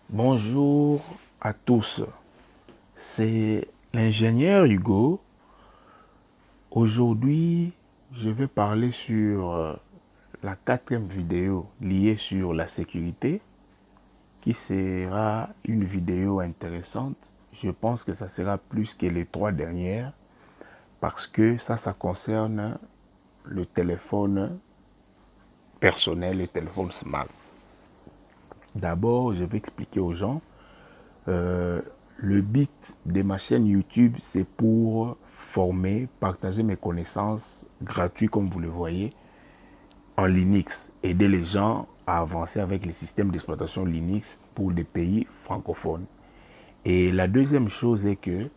Bonjour à tous, c'est l'ingénieur Hugo. Aujourd'hui, je vais parler sur la quatrième vidéo liée sur la sécurité, qui sera une vidéo intéressante. Je pense que ça sera plus que les trois dernières, parce que ça concerne le téléphone personnel, le téléphone smart. D'abord, je vais expliquer aux gens. Euh, le but de ma chaîne YouTube, c'est pour former, partager mes connaissances gratuites, comme vous le voyez, en Linux. Aider les gens à avancer avec les systèmes d'exploitation Linux pour des pays francophones. Et la deuxième chose est que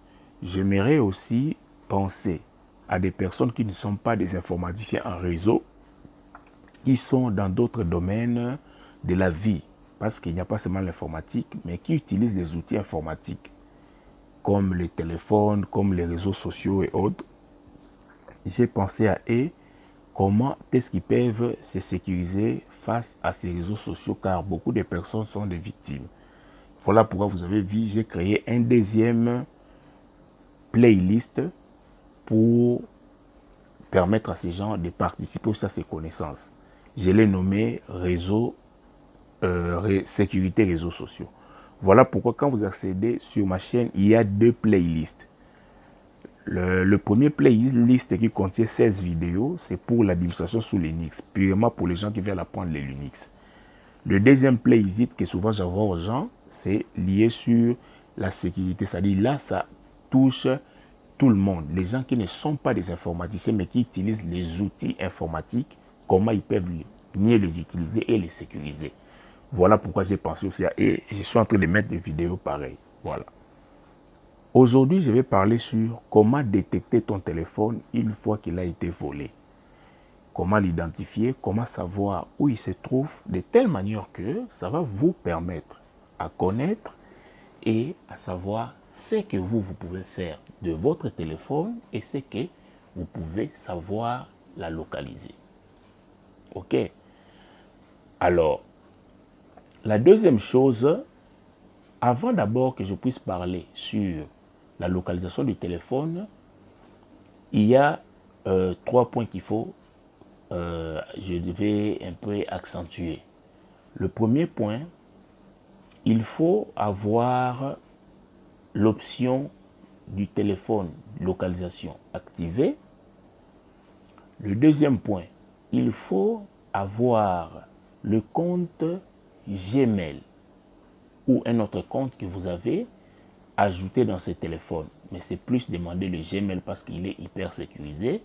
j'aimerais aussi penser à des personnes qui ne sont pas des informaticiens en réseau, qui sont dans d'autres domaines de la vie, parce qu'il n'y a pas seulement l'informatique, mais qui utilisent des outils informatiques comme les téléphones, comme les réseaux sociaux et autres. J'ai pensé à eux, comment est-ce qu'ils peuvent se sécuriser face à ces réseaux sociaux, car beaucoup de personnes sont des victimes. Voilà pourquoi vous avez vu, j'ai créé un deuxième playlist pour permettre à ces gens de participer aussi à ces connaissances. Je l'ai nommé réseau, sécurité réseaux sociaux. Voilà pourquoi quand vous accédez sur ma chaîne, il y a deux playlists. Le premier playlist qui contient 16 vidéos, c'est pour l'administration sous Linux, purement pour les gens qui veulent apprendre les Linux. Le deuxième playlist que souvent j'envoie aux gens, c'est lié sur la sécurité. C'est-à-dire là, ça touche tout le monde. Les gens qui ne sont pas des informaticiens, mais qui utilisent les outils informatiques, comment ils peuvent mieux les utiliser et les sécuriser. Voilà pourquoi j'ai pensé aussi à... Et je suis en train de mettre des vidéos pareilles. Voilà. Aujourd'hui, je vais parler sur comment détecter ton téléphone une fois qu'il a été volé. Comment l'identifier, comment savoir où il se trouve, de telle manière que ça va vous permettre à connaître et à savoir ce que vous pouvez faire de votre téléphone et ce que vous pouvez savoir la localiser. Ok? Alors, la deuxième chose, avant d'abord que je puisse parler sur la localisation du téléphone, il y a trois points qu'il faut, je devais un peu accentuer. Le premier point, il faut avoir l'option du téléphone localisation activée. Le deuxième point, il faut avoir le compte Gmail ou un autre compte que vous avez ajouté dans ce téléphone. Mais c'est plus demander le Gmail parce qu'il est hyper sécurisé.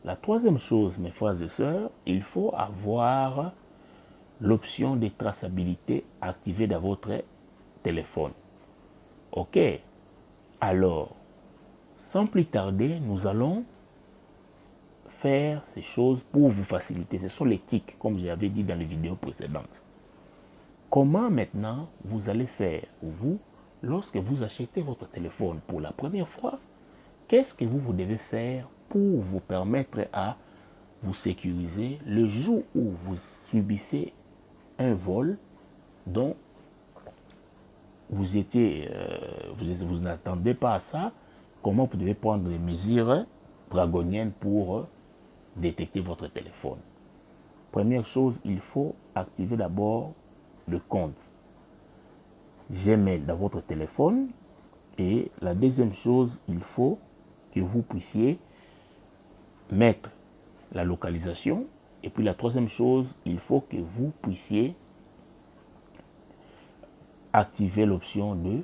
La troisième chose, mes frères et sœurs, il faut avoir l'option de traçabilité activée dans votre téléphone. Ok, alors, sans plus tarder, nous allons faire ces choses pour vous faciliter. Ce sont les tics, comme j'avais dit dans les vidéos précédentes. Comment maintenant vous allez faire, vous, lorsque vous achetez votre téléphone pour la première fois, qu'est-ce que vous devez faire pour vous permettre à vous sécuriser le jour où vous subissez un vol dont vous n'attendez pas à ça, comment vous devez prendre les mesures draconiennes pour détecter votre téléphone. Première chose, il faut activer d'abord le compte Gmail dans votre téléphone. Et la deuxième chose, il faut que vous puissiez mettre la localisation. Et puis la troisième chose, il faut que vous puissiez activer l'option de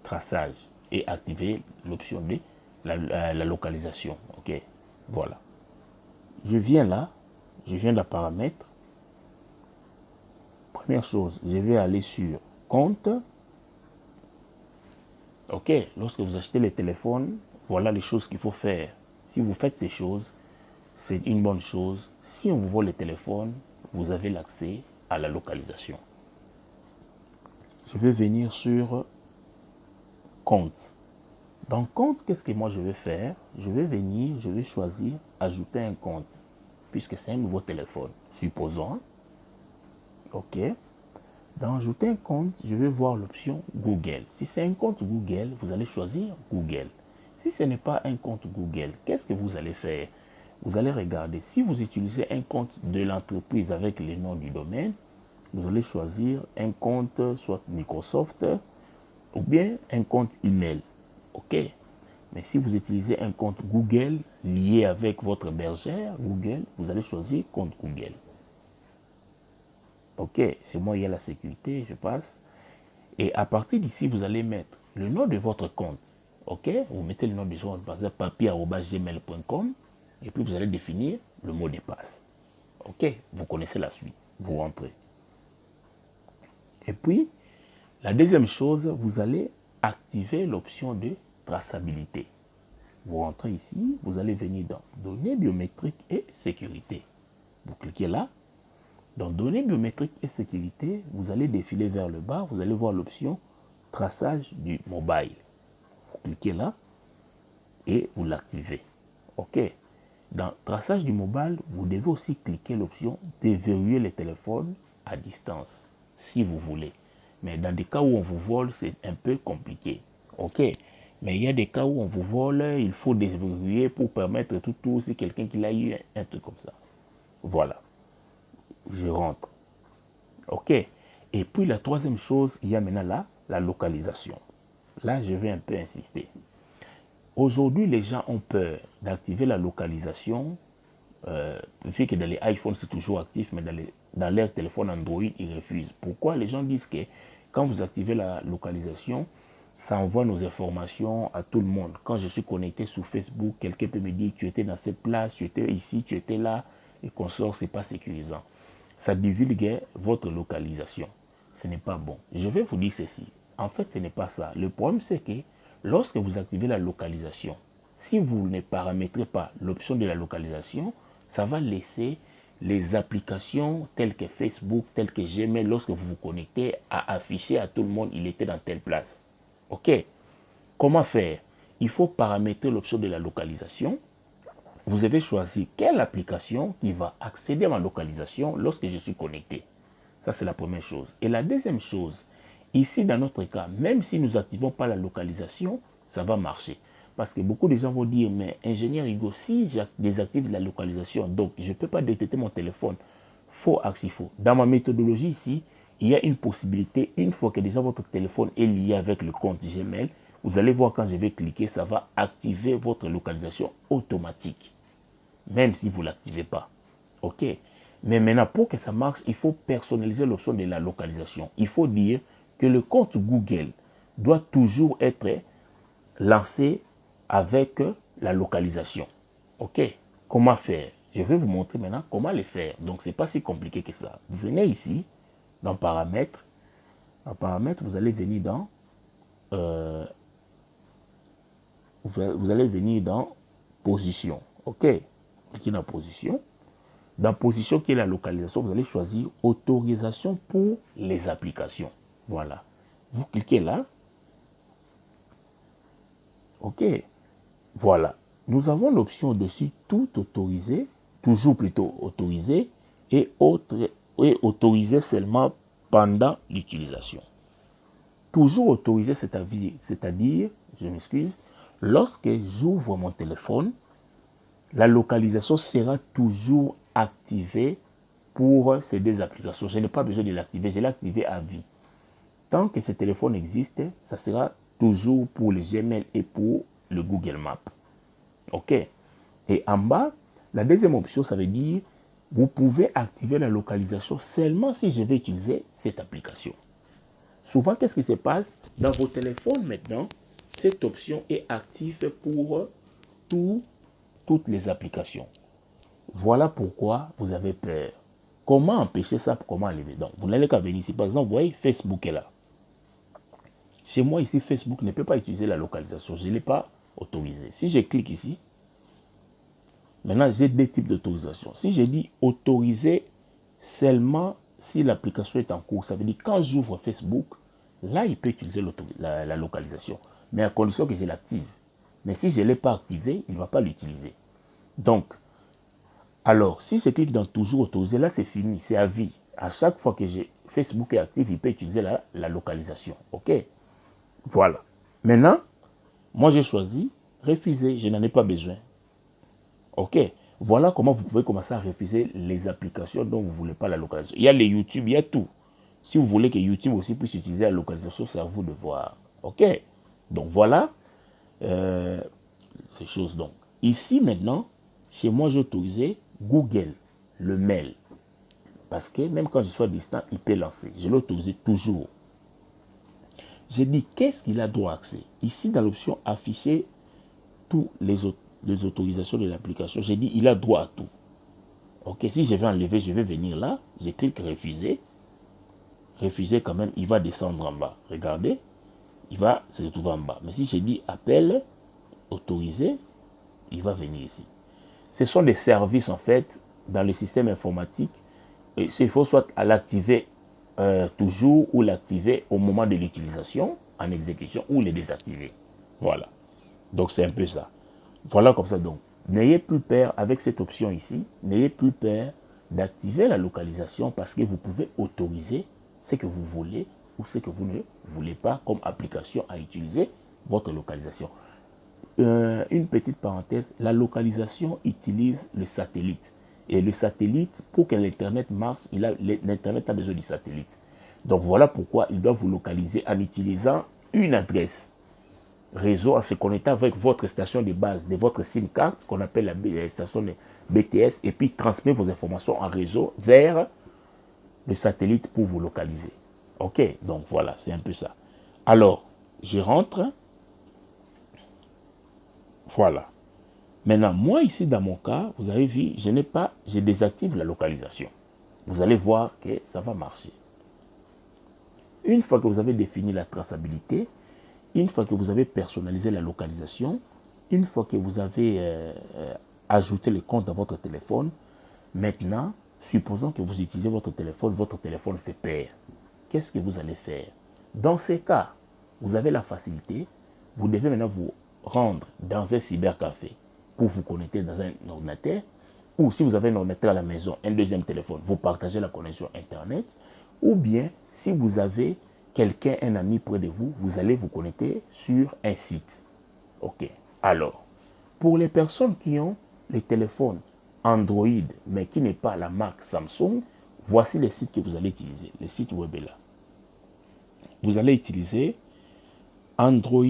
traçage et activer l'option de la localisation. Ok, voilà. Je viens là, je viens de la paramètre. Première chose, je vais aller sur compte. Ok, lorsque vous achetez les téléphones, voilà les choses qu'il faut faire. Si vous faites ces choses, c'est une bonne chose. Si on vous vole le téléphone, vous avez l'accès à la localisation. Je vais venir sur compte. Dans compte, qu'est-ce que moi je vais faire? Je vais venir, je vais choisir ajouter un compte, puisque c'est un nouveau téléphone. Supposons. Ok. Dans ajouter un compte, je vais voir l'option Google. Si c'est un compte Google, vous allez choisir Google. Si ce n'est pas un compte Google, qu'est-ce que vous allez faire? Vous allez regarder. Si vous utilisez un compte de l'entreprise avec le nom du domaine, vous allez choisir un compte soit Microsoft ou bien un compte email. OK. Mais si vous utilisez un compte Google lié avec votre bergère Google, vous allez choisir compte Google. OK. Chez moi, il y a la sécurité, je passe. Et à partir d'ici, vous allez mettre le nom de votre compte. OK. Vous mettez le nom de votre compte, par exemple, papier@gmail.com. Et puis, vous allez définir le mot de passe. OK. Vous connaissez la suite. Vous rentrez. Et puis, la deuxième chose, vous allez activer l'option de traçabilité. Vous rentrez ici, vous allez venir dans données biométriques et sécurité. Vous cliquez là. Dans données biométriques et sécurité, vous allez défiler vers le bas, vous allez voir l'option traçage du mobile. Vous cliquez là et vous l'activez. OK. Dans traçage du mobile, vous devez aussi cliquer l'option déverrouiller les téléphones à distance, si vous voulez. Mais dans des cas où on vous vole, c'est un peu compliqué. OK. Mais il y a des cas où on vous vole, il faut déverrouiller pour permettre tout si quelqu'un qui l'a eu, un truc comme ça. Voilà. Je rentre. OK. Et puis la troisième chose, il y a maintenant là, la localisation. Là, je vais un peu insister. Aujourd'hui, les gens ont peur d'activer la localisation. Vu que dans les iPhones, c'est toujours actif, mais dans leur téléphone Android, ils refusent. Pourquoi? Les gens disent que quand vous activez la localisation, ça envoie nos informations à tout le monde. Quand je suis connecté sur Facebook, quelqu'un peut me dire tu étais dans cette place, tu étais ici, tu étais là, et qu'on sort, c'est pas sécurisant. Ça divulgue votre localisation. Ce n'est pas bon. Je vais vous dire ceci. En fait, ce n'est pas ça. Le problème, c'est que lorsque vous activez la localisation, si vous ne paramétrez pas l'option de la localisation, ça va laisser les applications telles que Facebook, telles que Gmail, lorsque vous vous connectez, à afficher à tout le monde il était dans telle place. OK. Comment faire? Il faut paramétrer l'option de la localisation. Vous avez choisi quelle application qui va accéder à ma localisation lorsque je suis connecté. Ça, c'est la première chose. Et la deuxième chose, ici, dans notre cas, même si nous n'activons pas la localisation, ça va marcher. Parce que beaucoup de gens vont dire, mais ingénieur Hugo, si je désactive la localisation, donc je ne peux pas détecter mon téléphone. Faux, faux. Dans ma méthodologie ici, il y a une possibilité, une fois que déjà votre téléphone est lié avec le compte Gmail, vous allez voir quand je vais cliquer, ça va activer votre localisation automatique. Même si vous ne l'activez pas. OK. Mais maintenant, pour que ça marche, il faut personnaliser l'option de la localisation. Il faut dire que le compte Google doit toujours être lancé avec la localisation. OK. Comment faire? Je vais vous montrer maintenant comment le faire. Donc, ce n'est pas si compliqué que ça. Vous venez ici, dans Paramètres. En Paramètres, vous allez venir dans... vous allez venir dans Position. OK. Cliquez dans Position. Dans Position qui est la localisation, vous allez choisir Autorisation pour les applications. Voilà. Vous cliquez là. OK. Voilà. Nous avons l'option au-dessus Tout autoriser, toujours plutôt autorisé, et autorisé seulement pendant l'utilisation. Toujours autorisé, c'est-à-dire, je m'excuse, lorsque j'ouvre mon téléphone, la localisation sera toujours activée pour ces deux applications. Je n'ai pas besoin de l'activer, je l'ai activé à vie. Tant que ce téléphone existe, ça sera toujours pour le Gmail et pour le Google Maps. OK. Et en bas, la deuxième option, ça veut dire vous pouvez activer la localisation seulement si je vais utiliser cette application. Souvent, qu'est-ce qui se passe? Dans vos téléphones maintenant, cette option est active pour toutes les applications. Voilà pourquoi vous avez peur. Comment empêcher ça? Comment enlever? Donc, vous n'allez qu'à venir ici. Par exemple, vous voyez, Facebook est là. Chez moi, ici, Facebook ne peut pas utiliser la localisation. Je ne l'ai pas autorisé. Si je clique ici, maintenant, j'ai deux types d'autorisation. Si je dis autoriser seulement si l'application est en cours, ça veut dire quand j'ouvre Facebook, là, il peut utiliser la localisation, mais à condition que je l'active. Mais si je ne l'ai pas activé, il ne va pas l'utiliser. Donc, alors, si je clique dans toujours autoriser, là, c'est fini, c'est à vie. À chaque fois que je Facebook est actif, il peut utiliser la localisation. OK? Voilà. Maintenant, moi j'ai choisi refuser, je n'en ai pas besoin. OK? Voilà comment vous pouvez commencer à refuser les applications dont vous ne voulez pas la localisation. Il y a les YouTube, il y a tout. Si vous voulez que YouTube aussi puisse utiliser la localisation, c'est à vous de voir. OK? Donc voilà ces choses. Donc, ici maintenant, chez moi, j'ai autorisé Google, le mail. Parce que même quand je sois distant, il peut lancer. Je l'ai autorisé toujours. J'ai dit, qu'est-ce qu'il a droit à accès? Ici, dans l'option afficher toutes les autorisations de l'application, j'ai dit, il a droit à tout. OK, si je vais enlever, je vais venir là, je clique refuser. Refuser quand même, il va descendre en bas. Regardez, il va se retrouver en bas. Mais si je dis appel, autorisé, il va venir ici. Ce sont des services en fait dans le système informatique. Et il faut soit l'activer toujours ou l'activer au moment de l'utilisation en exécution ou le désactiver. Voilà. Donc c'est un peu ça. Voilà comme ça donc. N'ayez plus peur avec cette option ici. N'ayez plus peur d'activer la localisation parce que vous pouvez autoriser ce que vous voulez ou ce que vous ne voulez pas comme application à utiliser votre localisation. Une petite parenthèse, la localisation utilise le satellite. Et le satellite, pour que l'Internet marche, l'Internet a besoin du satellite. Donc voilà pourquoi il doit vous localiser en utilisant une adresse réseau, en se connectant avec votre station de base de votre SIM card, qu'on appelle la station de BTS, et puis transmet vos informations en réseau vers le satellite pour vous localiser. OK, donc voilà, c'est un peu ça. Alors, je rentre. Voilà. Maintenant, moi ici, dans mon cas, vous avez vu, je désactive la localisation. Vous allez voir que ça va marcher. Une fois que vous avez défini la traçabilité, une fois que vous avez personnalisé la localisation, une fois que vous avez ajouté le compte dans votre téléphone, maintenant, supposons que vous utilisez votre téléphone se perd. Qu'est-ce que vous allez faire? Dans ces cas, vous avez la facilité, vous devez maintenant vous rendre dans un cybercafé pour vous connecter dans un ordinateur, ou si vous avez un ordinateur à la maison, un deuxième téléphone, vous partagez la connexion Internet, ou bien si vous avez quelqu'un, un ami près de vous, vous allez vous connecter sur un site. OK. Alors, pour les personnes qui ont les téléphones Android, mais qui n'est pas la marque Samsung, voici les sites que vous allez utiliser. Le site web est là. Vous allez utiliser Android,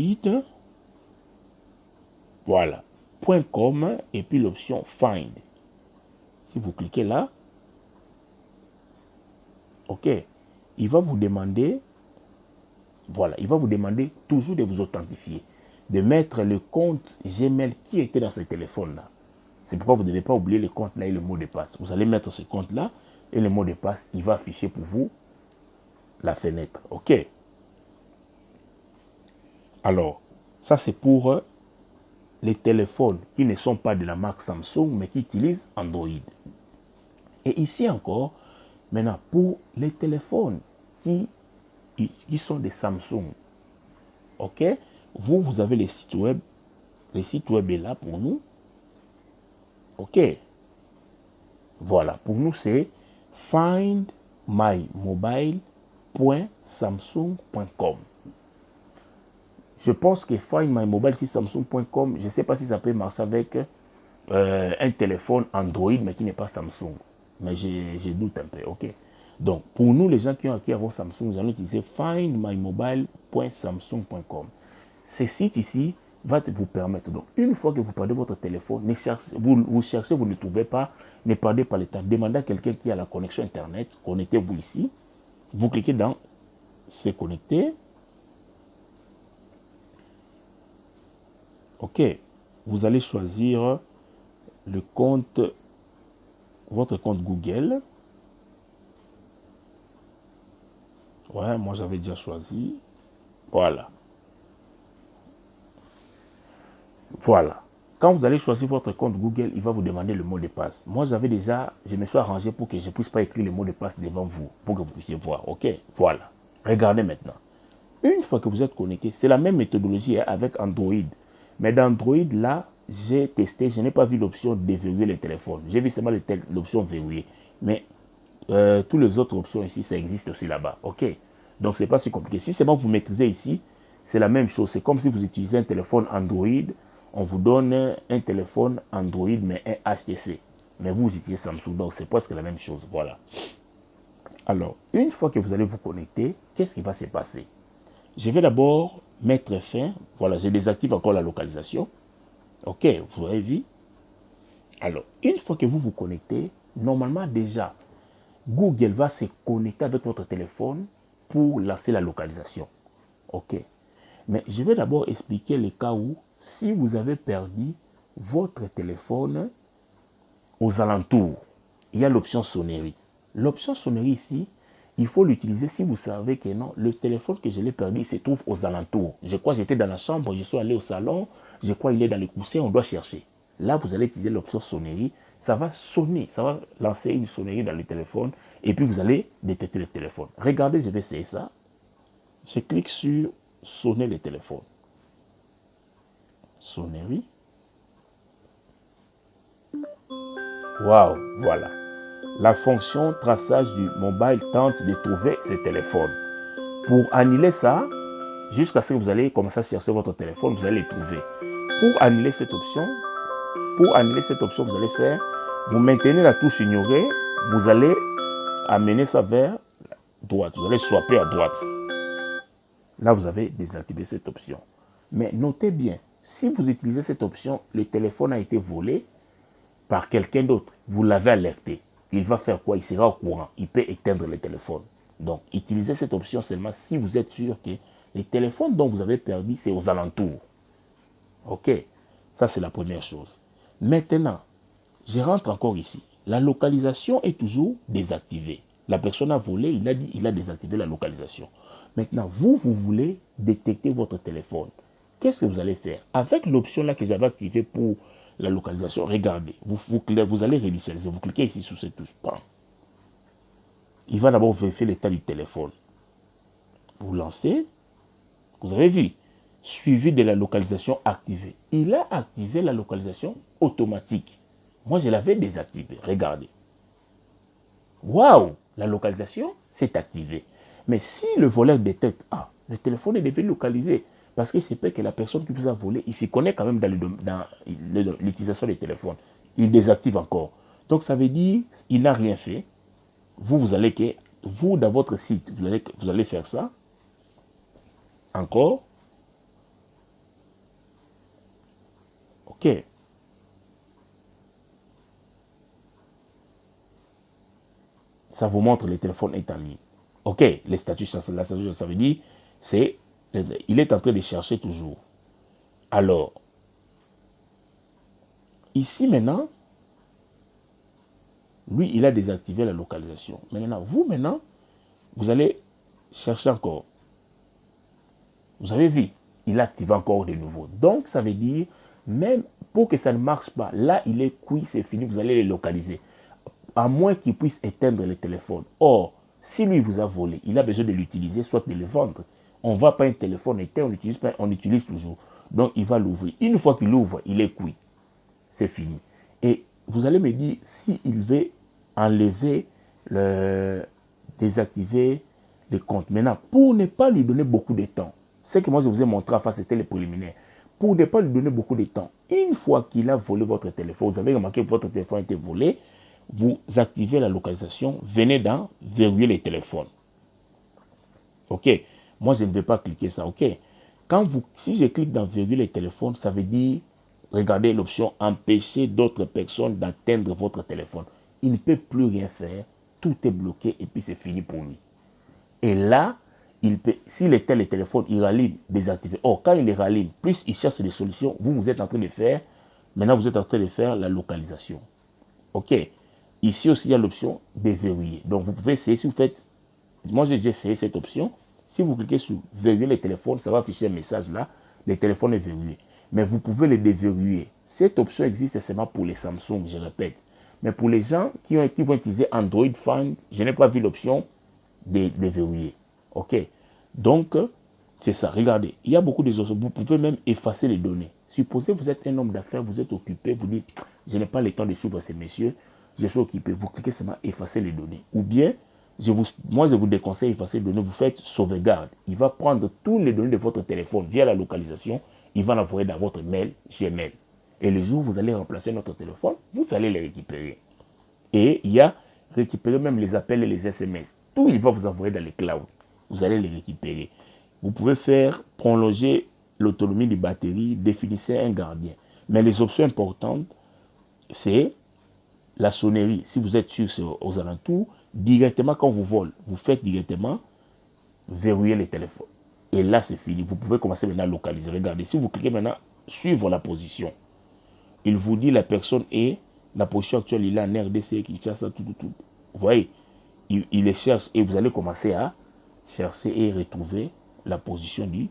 voilà, .com et puis l'option Find. Si vous cliquez là, OK, il va vous demander, voilà, il va vous demander toujours de vous authentifier, de mettre le compte Gmail qui était dans ce téléphone-là. C'est pourquoi vous ne devez pas oublier le compte là et le mot de passe. Vous allez mettre ce compte-là et le mot de passe, il va afficher pour vous la fenêtre. OK. Alors, ça c'est pour les téléphones qui ne sont pas de la marque Samsung, mais qui utilisent Android. Et ici encore, maintenant, pour les téléphones qui sont des Samsung, OK, vous avez les sites web. Le site web est là pour nous. OK. Voilà, pour nous, c'est findmymobile.samsung.com. Je pense que Find My Mobile sur Samsung.com, je ne sais pas si ça peut marcher avec un téléphone Android, mais qui n'est pas Samsung. Mais je doute un peu, OK. Donc, pour nous, les gens qui ont acquis avant Samsung, nous allons utiliser findmymobile.samsung.com. Ce site ici va vous permettre, donc, une fois que vous perdez votre téléphone, vous cherchez, vous ne trouvez pas, ne perdez pas le temps. Demandez à quelqu'un qui a la connexion Internet, connectez-vous ici. Vous cliquez dans « Se connecter ». OK, vous allez choisir le compte, votre compte Google. Ouais, moi j'avais déjà choisi. Voilà. Voilà. Quand vous allez choisir votre compte Google, il va vous demander le mot de passe. Moi je me suis arrangé pour que je ne puisse pas écrire le mot de passe devant vous, pour que vous puissiez voir. OK, voilà. Regardez maintenant. Une fois que vous êtes connecté, c'est la même méthodologie avec Android. Mais dans Android, là, j'ai testé, je n'ai pas vu l'option déverrouiller le téléphone. J'ai vu seulement l'option verrouiller. Mais Toutes les autres options ici, ça existe aussi là-bas. OK. Donc, c'est pas si compliqué. Si c'est bon, vous maîtrisez ici, c'est la même chose. C'est comme si vous utilisez un téléphone Android. On vous donne un téléphone Android, mais un HTC. Mais vous utilisez Samsung. Donc, c'est presque la même chose. Voilà. Alors, une fois que vous allez vous connecter, qu'est-ce qui va se passer? Je vais d'abord mettre fin. Voilà, je désactive encore la localisation. OK, vous avez vu? Alors, une fois que vous vous connectez, normalement déjà, Google va se connecter avec votre téléphone pour lancer la localisation. OK. Mais je vais d'abord expliquer le cas où, si vous avez perdu votre téléphone aux alentours, il y a l'option sonnerie. L'option sonnerie ici, il faut l'utiliser si vous savez que non, le téléphone que je l'ai perdu se trouve aux alentours. Je crois que j'étais dans la chambre, je suis allé au salon, je crois qu'il est dans le coussin, on doit chercher. Là, vous allez utiliser l'option sonnerie, ça va sonner, ça va lancer une sonnerie dans le téléphone et puis vous allez détecter le téléphone. Regardez, je vais essayer ça. Je clique sur sonner le téléphone. Sonnerie. Waouh, voilà. La fonction traçage du mobile tente de trouver ce téléphone. Pour annuler ça, jusqu'à ce que vous allez commencer à chercher votre téléphone, vous allez le trouver. Pour annuler cette option, vous allez faire, vous maintenez la touche ignorer, vous allez amener ça vers droite. Vous allez swapper à droite. Là, vous avez désactivé cette option. Mais notez bien, si vous utilisez cette option, le téléphone a été volé par quelqu'un d'autre. Vous l'avez alerté. Il va faire quoi? Il sera au courant. Il peut éteindre le téléphone. Donc, utilisez cette option seulement si vous êtes sûr que les téléphones dont vous avez perdu, c'est aux alentours. OK. Ça, c'est la première chose. Maintenant, je rentre encore ici. La localisation est toujours désactivée. La personne a volé, il a dit, il a désactivé la localisation. Maintenant, vous voulez détecter votre téléphone. Qu'est-ce que vous allez faire? Avec l'option là que j'avais activée pour la localisation, regardez, vous allez réinitialiser, vous cliquez ici sur cette touche. Il va d'abord vérifier l'état du téléphone. Vous lancez, vous avez vu, suivi de la localisation activée. Il a activé la localisation automatique. Moi, je l'avais désactivé. Regardez. Waouh, la localisation s'est activée. Mais si le voleur détecte, le téléphone est devenu localisé, parce qu'il se peut que la personne qui vous a volé, il s'y connaît quand même dans l'utilisation des téléphones. Il désactive encore. Donc, ça veut dire il n'a rien fait. Vous allez que, vous, dans votre site, vous allez faire ça. Encore. OK. Ça vous montre le téléphone est en ligne. OK, les statuts, ça veut dire, il est en train de chercher toujours. Alors, ici maintenant, lui, il a désactivé la localisation. Maintenant, vous allez chercher encore. Vous avez vu, il active encore de nouveau. Donc, ça veut dire, même pour que ça ne marche pas, là, il est cuit, c'est fini, vous allez les localiser. À moins qu'il puisse éteindre le téléphone. Or, si lui vous a volé, il a besoin de l'utiliser, soit de le vendre. On ne va pas un téléphone éteint, on utilise toujours. Donc, il va l'ouvrir. Une fois qu'il l'ouvre, il est cuit. C'est fini. Et vous allez me dire, s'il veut enlever, désactiver le compte. Maintenant, pour ne pas lui donner beaucoup de temps, ce que moi je vous ai montré, enfin, c'était les préliminaires. Pour ne pas lui donner beaucoup de temps, une fois qu'il a volé votre téléphone, vous avez remarqué que votre téléphone a été volé, vous activez la localisation, venez dans verrouiller les téléphones. OK. Moi, je ne vais pas cliquer ça. OK. Si je clique dans verrouiller les téléphones, ça veut dire, regardez l'option empêcher d'autres personnes d'atteindre votre téléphone. Il ne peut plus rien faire. Tout est bloqué et puis c'est fini pour lui. Et là, s'il éteint le téléphone, il rallume, désactivé. Or, quand il les rallume, plus il cherche des solutions, vous êtes en train de faire, maintenant vous êtes en train de faire la localisation. OK. Ici aussi, il y a l'option déverrouiller. Donc, vous pouvez essayer, si vous faites, moi j'ai déjà essayé cette option. Si vous cliquez sur verrouiller les téléphones, ça va afficher un message là, le téléphone est verrouillé. Mais vous pouvez le déverrouiller. Cette option existe seulement pour les Samsung, je répète. Mais pour les gens qui vont utiliser Android Phone, je n'ai pas vu l'option de verrouiller. OK. Donc, c'est ça. Regardez, il y a beaucoup de choses. Vous pouvez même effacer les données. Supposez que vous êtes un homme d'affaires, vous êtes occupé, vous dites, je n'ai pas le temps de suivre ces messieurs. je suis occupé. Vous cliquez seulement effacer les données. Ou bien, moi, je vous déconseille effacer les données. Vous faites sauvegarde. Il va prendre toutes les données de votre téléphone via la localisation. Il va l'envoyer dans votre mail Gmail. Et le jour où vous allez remplacer notre téléphone, vous allez les récupérer. Et il y a récupérer même les appels et les SMS. Tout, il va vous envoyer dans les clouds. Vous allez les récupérer. Vous pouvez faire prolonger l'autonomie des batteries, définissez un gardien. Mais les options importantes, c'est la sonnerie. Si vous êtes sûr aux alentours, directement quand vous volez, vous faites directement verrouiller les téléphones. Et là, c'est fini. Vous pouvez commencer maintenant à localiser. Regardez, si vous cliquez maintenant, suivre la position. Il vous dit la personne est, la position actuelle, il est en RDC, Kinshasa, tout. Vous voyez, il les cherche et vous allez commencer à chercher et retrouver la position du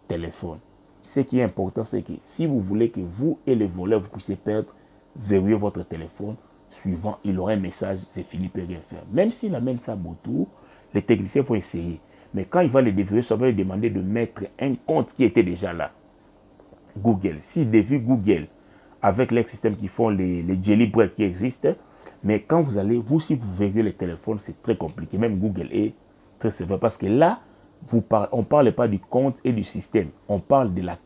téléphone. Ce qui est important, c'est que si vous voulez que vous et les voleurs vous puissiez perdre, verrouillez votre téléphone. Suivant, il aura un message, c'est fini, peut rien faire. Même s'il amène ça à beau tour, les techniciens vont essayer. Mais quand il va les déverrouiller, ça va lui demander de mettre un compte qui était déjà là. Google. S'il dévie Google avec les systèmes qui font les jailbreak qui existent, mais quand vous allez, si vous verrouillez les téléphones, c'est très compliqué. Même Google est très sévère parce que là, on ne parle pas du compte et du système. On parle de la carte.